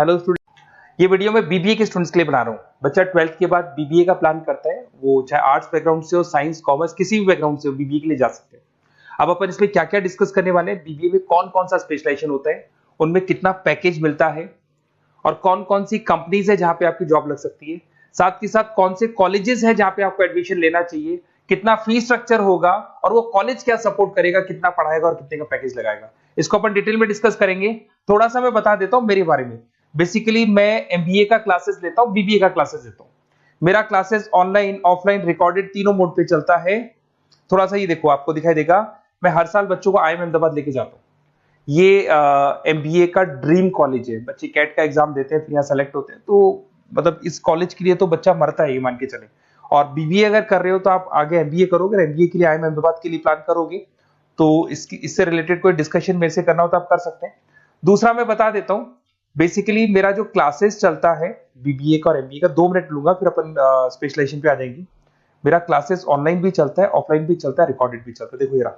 Hello student, ये video मैं BBA के स्टूडेंट्स के लिए बना रहा हूँ। बच्चा 12th के बाद बीबीए का प्लान करता है, वो चाहे आर्ट्स बैकग्राउंड से हो, साइंस, कॉमर्स, किसी भी बैकग्राउंड से हो, बीबीए के लिए जा सकते हैं। अब अपन इसमें क्या क्या डिस्कस करने वाले हैं, बीबीए में कौन कौन सा स्पेशलाइजेशन होता है, उनमें कितना पैकेज मिलता है और कौन कौन सी कंपनीज है जहां पे आपकी जॉब लग सकती है, साथ के साथ कौन से कॉलेजेस है जहां पे आपको एडमिशन लेना चाहिए, कितना फीस स्ट्रक्चर होगा और वो कॉलेज क्या सपोर्ट करेगा, कितना पढ़ाएगा और कितने का पैकेज लगाएगा, इसको अपन डिटेल में डिस्कस करेंगे। थोड़ा सा मैं बता देता हूं मेरे बारे में। बेसिकली मैं एमबीए का क्लासेस लेता हूं, बीबीए का क्लासेस लेता हूं। मेरा क्लासेस ऑनलाइन, ऑफलाइन, रिकॉर्डेड तीनों मोड पे चलता है। थोड़ा सा ये देखो, आपको दिखाई देगा, मैं हर साल बच्चों को आईएम अहमदाबाद लेके जाता हूँ। ये एमबीए का ड्रीम कॉलेज है। बच्चे कैट का एग्जाम देते हैं, फिर यहाँ सेलेक्ट होते हैं, तो मतलब इस कॉलेज के लिए तो बच्चा मरता है, ये मान के चले। और बीबीए अगर कर रहे हो तो आप आगे एमबीए करोगे, एमबीए के लिए आईएम अहमदाबाद के लिए प्लान करोगे, तो इससे रिलेटेड कोई डिस्कशन मेरे से करना हो तो आप कर सकते हैं। दूसरा मैं बता देता हूँ, बेसिकली मेरा जो क्लासेस चलता है बीबीए का और एमबीए का, 2 मिनट लूंगा फिर अपन स्पेशलाइजेशन पे आ जाएंगे। मेरा क्लासेस ऑनलाइन भी चलता है, ऑफलाइन भी चलता है, रिकॉर्डेड भी चलता है। देखो ये रहा,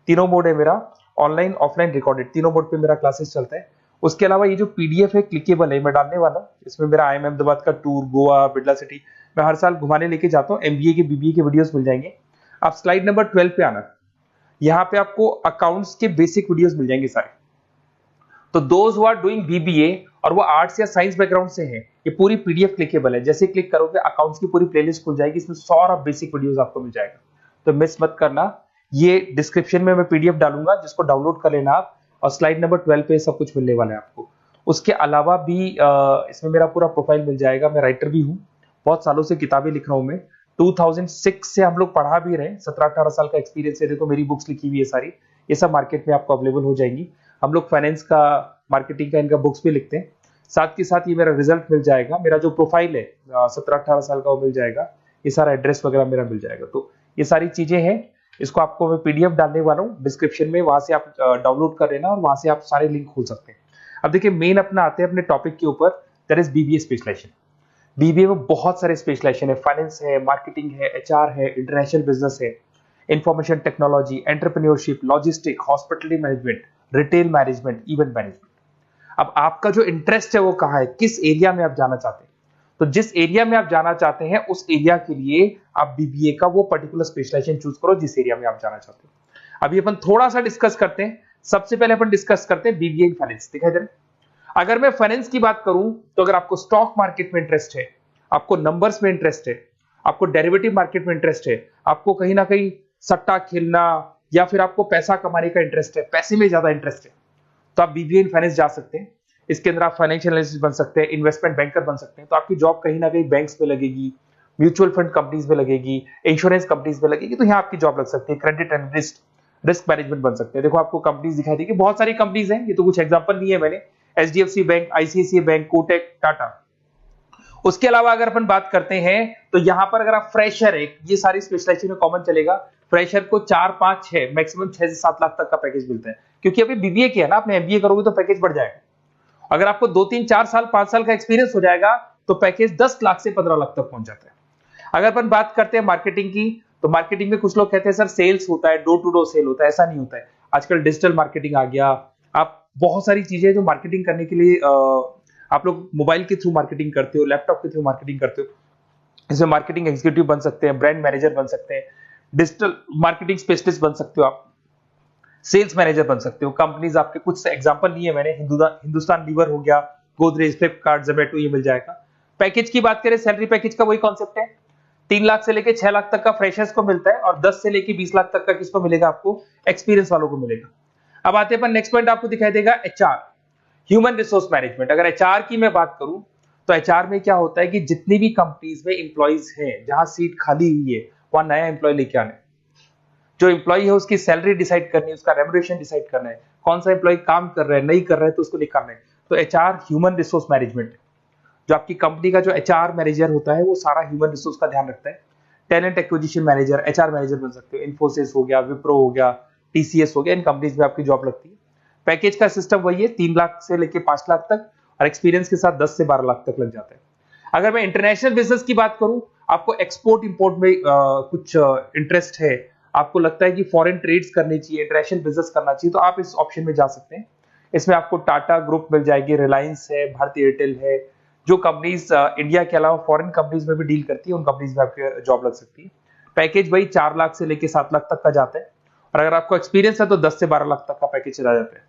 तीनों मोड है मेरा, ऑनलाइन, ऑफलाइन, रिकॉर्डेड, तीनों मोड पे मेरा क्लासेस चलता है। उसके अलावा ये जो पीडीएफ है क्लिकेबल है, मैं डालने वाला हूँ। इसमें मेरा आईएम अहमदाबाद का टूर, गोवा, बिरला सिटी, मैं हर साल घुमाने लेके जाता हूँ। एमबीए के, बीबीए के वीडियोस मिल जाएंगे। आप स्लाइड नंबर 12 पे आना, यहाँ पे आपको अकाउंट्स के बेसिक वीडियोस मिल जाएंगे सारे। तो those who are doing BBA और वो आर्ट्स या साइंस बैकग्राउंड से हैं, ये पूरी पीडीएफ क्लिकेबल है। जैसे क्लिक करोगे अकाउंट्स की पूरी प्लेलिस्ट खुल जाएगी, इसमें सारा बेसिक वीडियोस आपको मिल जाएगा, तो मिस मत करना। ये डिस्क्रिप्शन में मैं पीडीएफ डालूंगा, जिसको डाउनलोड कर लेना आप, और स्लाइड नंबर 12 पे सब कुछ मिलने वाला है आपको। उसके अलावा भी इसमें मेरा पूरा प्रोफाइल मिल जाएगा। मैं राइटर भी हूँ, बहुत सालों से किताबें लिख रहा हूँ मैं। 2006 से हम लोग पढ़ा भी रहे, 17-18 साल का एक्सपीरियंस है। देखो मेरी बुक्स लिखी हुई है सारी, ये सब मार्केट में आपको अवेलेबल हो जाएंगी। हम लोग फाइनेंस का, मार्केटिंग का, इनका बुक्स भी लिखते हैं। साथ के साथ ये मेरा रिजल्ट मिल जाएगा, मेरा जो प्रोफाइल है 17-18 साल का वो मिल जाएगा, ये सारा एड्रेस वगैरह मेरा मिल जाएगा। तो ये सारी चीजें हैं, इसको आपको मैं पीडीएफ डालने वाला हूँ डिस्क्रिप्शन में, वहां से आप डाउनलोड कर लेना और वहां से आप सारे लिंक खोल सकते हैं। अब देखिए मेन अपना आते हैं अपने टॉपिक के ऊपर, that is BBA specialization. BBA में बहुत सारे स्पेशलाइजेशन है, फाइनेंस है, मार्केटिंग है, एचआर है, इंटरनेशनल बिजनेस है, information technology, entrepreneurship, logistic, hospitality management, retail management, event management. अब आपका जो इंटरेस्ट है वो कहाँ है, किस एरिया में आप जाना चाहते हैं, तो जिस एरिया में आप जाना चाहते हैं उस एरिया के लिए आप बीबीए का वो पर्टिकुलर स्पेशलाइजेशन चूज करो जिस एरिया में आप जाना चाहते हो। अभी अपन थोड़ा सा डिस्कस करते हैं। सबसे पहले अपन डिस्कस करते हैं बीबीए इन फाइनेंस। दिखाई दे रहा है? अगर मैं फाइनेंस की बात करूं तो अगर आपको स्टॉक मार्केट में इंटरेस्ट है, आपको नंबर्स में इंटरेस्ट है, आपको डेरिवेटिव मार्केट में इंटरेस्ट है, आपको कहीं ना कहीं सट्टा खेलना या फिर आपको पैसा कमाने का इंटरेस्ट है, पैसे में ज्यादा इंटरेस्ट है, तो आप बीबीए इन फाइनेंस जा सकते हैं। इसके अंदर आप फाइनेंशियल एनालिस्ट बन सकते हैं, इन्वेस्टमेंट बैंकर बन सकते हैं। तो आपकी जॉब कहीं ना कहीं बैंक्स में लगेगी, म्यूचुअल फंड कंपनीज में लगेगी, इंश्योरेंस कंपनीज में लगेगी, तो यहाँ आपकी जॉब लग सकती है। क्रेडिट एनालिस्ट, रिस्क मैनेजमेंट बन सकते हैं। देखो आपको कंपनीज दिखाई देगी, बहुत सारी कंपनीज हैं, ये तो कुछ एग्जांपल नहीं है मैंने, HDFC bank, ICICI bank, Kotak, Tata. उसके अलावा अगर अपन बात करते हैं तो यहां पर अगर आप फ्रेशर है, ये सारी स्पेशलाइजेशन में कॉमन चलेगा, फ्रेशर को 4, 5, 6, मैक्सिमम 6 से 7 लाख तक का पैकेज मिलता है। क्योंकि अभी बीबीए किया ना आपने, एमबीए करोगे तो पैकेज बढ़ जाएगा। अगर आपको 2, 3, 4 साल, 5 साल का एक्सपीरियंस हो जाएगा तो पैकेज 10 लाख से 15 लाख तक पहुंच जाता है। अगर अपन बात करते हैं मार्केटिंग की, तो मार्केटिंग में कुछ लोग कहते हैं सर सेल्स होता है, डोर टू डोर सेल होता है, ऐसा नहीं होता है। आजकल डिजिटल मार्केटिंग आ गया, आप बहुत सारी चीजें जो मार्केटिंग करने के लिए आप लोग मोबाइल के थ्रू मार्केटिंग करते हो, लैपटॉप के थ्रू मार्केटिंग करते हो, इसमें मार्केटिंग एग्जीक्यूटिव बन सकते हैं, ब्रांड मैनेजर बन सकते हैं, डिजिटल मार्केटिंग स्पेशलिस्ट बन सकते हो, आप सेल्स मैनेजर बन सकते हो। कंपनीज आपके कुछ एग्जांपल लिए मैंने, हिंदुस्तान लीवर हो गया, गोदरेज, फ्लिपकार्ट, जोमेटो, ये मिल जाएगा। पैकेज की बात करें, सैलरी पैकेज का वही कॉन्सेप्ट है, 3 लाख से लेके 6 लाख तक का फ्रेशर्स को मिलता है और 10 से लेके 20 लाख तक का किसको मिलेगा, आपको एक्सपीरियंस वालों को मिलेगा। अब आते हैं नेक्स्ट पॉइंट, आपको दिखाई देगा एचआर, ह्यूमन रिसोर्स मैनेजमेंट। अगर एचआर की मैं बात करूं तो एचआर में क्या होता है कि जितनी भी कंपनीज में इंप्लॉइज हैं, जहां सीट खाली हुई है वहां नया इंप्लॉय लेके आना है। जो इंप्लॉय है उसकी सैलरी डिसाइड करनी है, उसका रेम्युनरेशन डिसाइड करना है, कौन सा इंप्लॉय काम कर रहा है, नहीं कर रहा है तो उसको निकालना है। तो एचआर ह्यूमन रिसोर्स मैनेजमेंट, जो आपकी कंपनी का जो एचआर मैनेजर होता है वो सारा ह्यूमन रिसोर्स का ध्यान रखता है। Talent acquisition manager, HR manager बन सकते हो। इन्फोसिस हो गया, विप्रो हो गया, टीसीएस हो गया, इन कंपनीज में आपकी जॉब लगती है। पैकेज का सिस्टम वही है, 3 लाख से लेके 5 लाख तक, और एक्सपीरियंस के साथ 10 से 12 लाख तक लग जाता है। अगर मैं इंटरनेशनल बिजनेस की बात करूं, आपको एक्सपोर्ट इंपोर्ट में कुछ इंटरेस्ट है, आपको लगता है कि फॉरेन ट्रेड्स करनी चाहिए, इंटरनेशनल बिजनेस करना चाहिए, तो आप इस ऑप्शन में जा सकते हैं। इसमें आपको टाटा ग्रुप मिल जाएगी, रिलायंस है, भारतीय एयरटेल है, जो कंपनीज इंडिया के अलावा फॉरेन कंपनीज में भी डील करती है, उन कंपनीज में आपकी जॉब लग सकती है। पैकेज वही 4 लाख से लेके 7 लाख तक का जाता है, और अगर आपको एक्सपीरियंस है तो 10 से 12 लाख तक का पैकेज चला जाता है।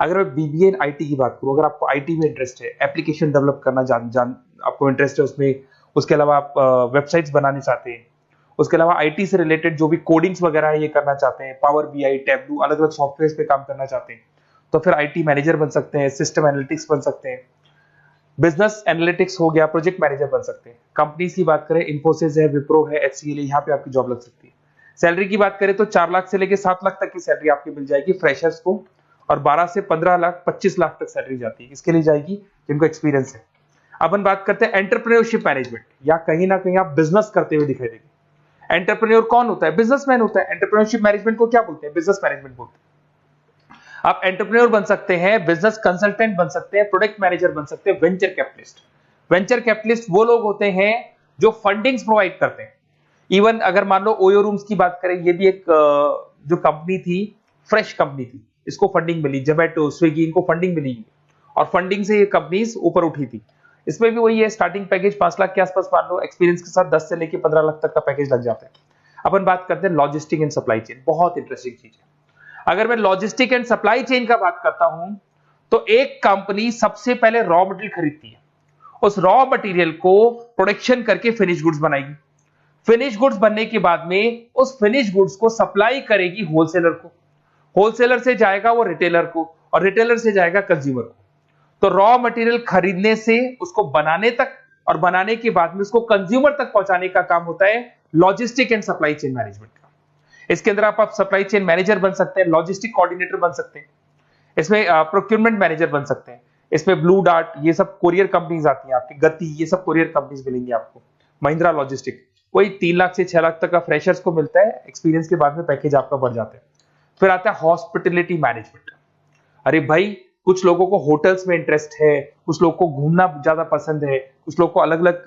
अगर मैं बीबीए इन आईटी की बात करूं, अगर आपको आईटी में इंटरेस्ट है, एप्लीकेशन डेवलप करना आपको इंटरेस्ट है उसमें, उसके अलावा आप वेबसाइट्स बनाने चाहते हैं, उसके अलावा आईटी से रिलेटेड जो भी कोडिंग्स वगैरह है ये करना चाहते हैं, पावर बीआई, टैबलू, अलग अलग सॉफ्टवेयर पे काम करना चाहते हैं, तो फिर आईटी मैनेजर बन सकते हैं, सिस्टम एनालिटिक्स बन सकते हैं, बिजनेस एनालिटिक्स हो गया, प्रोजेक्ट मैनेजर बन सकते हैं। कंपनीज की बात करें, इन्फोसिस है, विप्रो है, एचसीएल है, यहाँ पे आपकी जॉब लग सकती है। सैलरी की बात करें तो 4 लाख से लेकर 7 लाख तक की सैलरी आपकी मिल जाएगी फ्रेशर्स को, और 12 से 15 लाख 25 लाख तक सैलरी जाती है। इसके लिए जाएगी जिनको एक्सपीरियंस है। अपन बात करते हैं एंटरप्रेन्योरशिप मैनेजमेंट, या कहीं ना कहीं आप बिजनेस करते हुए दिखाई देंगे। एंटरप्रेन्योर कौन होता है? बिजनेसमैन होता है। एंटरप्रेन्योरशिप मैनेजमेंट को क्या बोलते हैं? बिजनेस मैनेजमेंट बोलते हैं। आप एंटरप्रेन्योर बन सकते हैं, बिजनेस कंसल्टेंट बन सकते हैं, प्रोडक्ट मैनेजर बन सकते हैं, वेंचर कैपिटलिस्ट। वेंचर कैपिटलिस्ट वो लोग होते हैं जो फंडिंग्स प्रोवाइड करते हैं। इवन अगर मान लो ओयो रूम्स की बात करें, ये भी एक जो कंपनी थी, फ्रेश कंपनी थी, इसको फंडिंग मिली, जोमेटो, स्विगी, इनको फंडिंग मिली, और फंडिंग से ये कंपनीज ऊपर उठी थी। इसमें भी वही है, स्टार्टिंग पैकेज 5 लाख के आसपास मान लो, एक्सपीरियंस के साथ 10 से लेके 15 लाख तक का पैकेज लग जाता है। अपन बात करते हैं लॉजिस्टिक एंड सप्लाई चेन, बहुत इंटरेस्टिंग चीज है। अगर मैं लॉजिस्टिक एंड सप्लाई चेन का बात करता हूं, तो एक कंपनी सबसे पहले रॉ मटेरियल खरीदती है, उस रॉ मटेरियल को प्रोडक्शन करके फिनिश गुड्स बनाएगी। फिनिश गुड्स बनने के बाद में उस फिनिश गुड्स को सप्लाई करेगी होलसेलर को, होलसेलर से जाएगा वो रिटेलर को, और रिटेलर से जाएगा कंज्यूमर को। तो रॉ मटेरियल खरीदने से उसको बनाने तक, और बनाने के बाद में उसको कंज्यूमर तक पहुंचाने का काम होता है logistic and supply chain management का। इसके अंदर आप सप्लाई चेन मैनेजर बन सकते हैं, लॉजिस्टिक कोऑर्डिनेटर बन सकते हैं, इसमें प्रोक्योरमेंट मैनेजर बन सकते हैं, इसमें ब्लू डार्ट, ये सब कोरियर कंपनीज आती हैं आपकी, गति, ये सब कोरियर कंपनीज मिलेंगी आपको, महिंद्रा लॉजिस्टिक। वही 3 लाख से 6 लाख तक का फ्रेशर्स को मिलता है, एक्सपीरियंस के बाद में पैकेज आपका बढ़ जाता है। फिर आता है हॉस्पिटलिटी मैनेजमेंट। अरे भाई, कुछ लोगों को होटल्स में इंटरेस्ट है, कुछ लोगों को घूमना ज्यादा पसंद है, कुछ लोगों को अलग अलग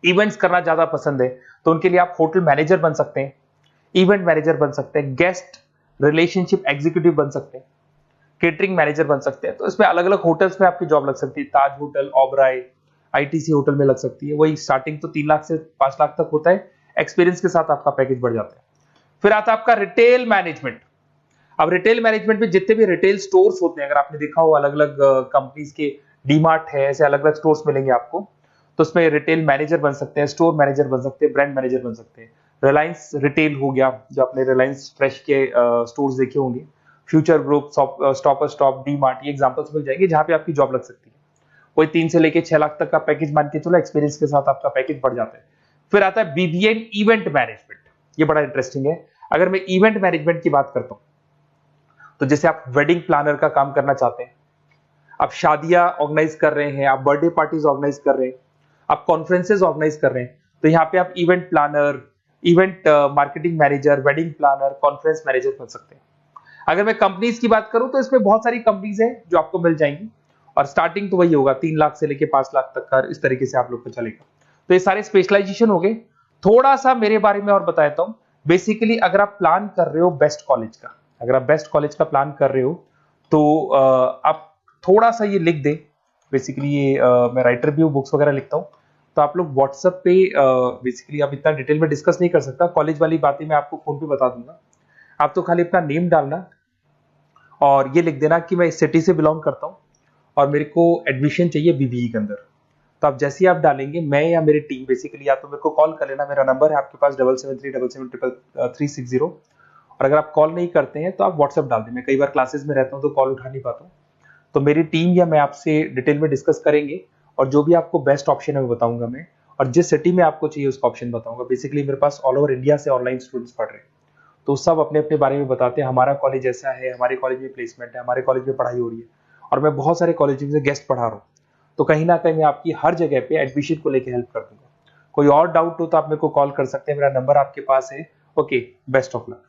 इवेंट्स करना ज्यादा पसंद है, तो उनके लिए आप होटल मैनेजर बन सकते हैं, इवेंट मैनेजर बन सकते हैं, गेस्ट रिलेशनशिप एग्जीक्यूटिव बन सकते हैं, केटरिंग मैनेजर बन सकते हैं। तो इसमें अलग अलग होटल्स में आपकी जॉब लग सकती है, ताज होटल, ओबराय, आईटीसी होटल में लग सकती है। वही स्टार्टिंग तो 3 लाख से 5 लाख तक होता है, एक्सपीरियंस के साथ आपका पैकेज बढ़ जाता है। फिर आता है आपका रिटेल मैनेजमेंट। अब रिटेल मैनेजमेंट में जितने भी रिटेल स्टोर्स होते हैं, अगर आपने देखा हो अलग अलग कंपनीज के, डीमार्ट है, ऐसे अलग अलग स्टोर्स मिलेंगे आपको, तो उसमें रिटेल मैनेजर बन सकते हैं, स्टोर मैनेजर बन सकते हैं, ब्रांड मैनेजर बन सकते हैं। रिलायंस रिटेल हो गया, जो आपने रिलायंस फ्रेश के स्टोर्स देखे होंगे, future group, stop stop, DMart, ये एग्जांपल्स मिल जाएंगे जहां पे आपकी जॉब लग सकती है। कोई 3 से लेके 6 लाख तक का पैकेज मान के चलो, एक्सपीरियंस के साथ आपका पैकेज बढ़ जाता है। फिर आता है बीबीए इवेंट मैनेजमेंट, ये बड़ा इंटरेस्टिंग है। अगर मैं इवेंट मैनेजमेंट की बात करता हूं, तो जैसे आप वेडिंग प्लानर का काम करना चाहते हैं, आप शादियां ऑर्गेनाइज कर रहे हैं, आप बर्थडे पार्टीज ऑर्गेनाइज कर रहे हैं, आप कॉन्फ्रेंसेज ऑर्गेनाइज कर रहे हैं, तो यहाँ पे आप event planner, event marketing manager, wedding planner, conference manager बन सकते हैं। अगर मैं कंपनीज की बात करूं, तो इसमें बहुत सारी कंपनीज हैं जो आपको मिल जाएंगी, और स्टार्टिंग तो वही होगा 3 लाख से लेके 5 लाख तक का, इस तरीके से आप लोग को चलेगा। तो ये सारे स्पेशलाइजेशन हो गए। थोड़ा सा मेरे बारे में और बताता हूं। बेसिकली अगर आप प्लान कर रहे हो बेस्ट कॉलेज का, अगर आप बेस्ट कॉलेज का प्लान कर रहे हो, तो आप थोड़ा सा ये लिख दें। बेसिकली ये मैं राइटर भी हूँ, बुक्स वगैरह लिखता हूँ, तो आप लोग व्हाट्सएप पे, बेसिकली आप इतना डिटेल में डिस्कस नहीं कर सकता, कॉलेज वाली बातें मैं आपको फोन पे बता दूंगा। आप तो खाली अपना नेम डालना और ये लिख देना कि मैं इस सिटी से बिलोंग करता हूँ और मेरे को एडमिशन चाहिए बीबीए के अंदर। तो आप जैसे ही आप डालेंगे, मैं या मेरी टीम बेसिकली, या तो मेरे को कॉल कर लेना, मेरा नंबर है आपके पास 7737733360। और अगर आप कॉल नहीं करते हैं तो आप व्हाट्सएप डाल दें। मैं कई बार क्लासेस में रहता हूँ तो कॉल उठा नहीं पाता हूँ, तो मेरी टीम या मैं आपसे डिटेल में डिस्कस करेंगे, और जो भी आपको बेस्ट ऑप्शन है वो बताऊंगा मैं, और जिस सिटी में आपको चाहिए उसका ऑप्शन बताऊंगा। बेसिकली मेरे पास ऑल ओवर इंडिया से ऑनलाइन स्टूडेंट्स पढ़ रहे हैं, तो सब अपने अपने बारे में बताते हैं, हमारा कॉलेज ऐसा है, हमारे कॉलेज में प्लेसमेंट है, हमारे कॉलेज में पढ़ाई हो रही है, और मैं बहुत सारे कॉलेज में गेस्ट पढ़ा रहा हूँ। तो कहीं ना कहीं मैं आपकी हर जगह पे एडमिशन को लेकर हेल्प कर दूंगा। कोई और डाउट हो तो आप मेरे को कॉल कर सकते हैं, मेरा नंबर आपके पास है। Okay, best of luck.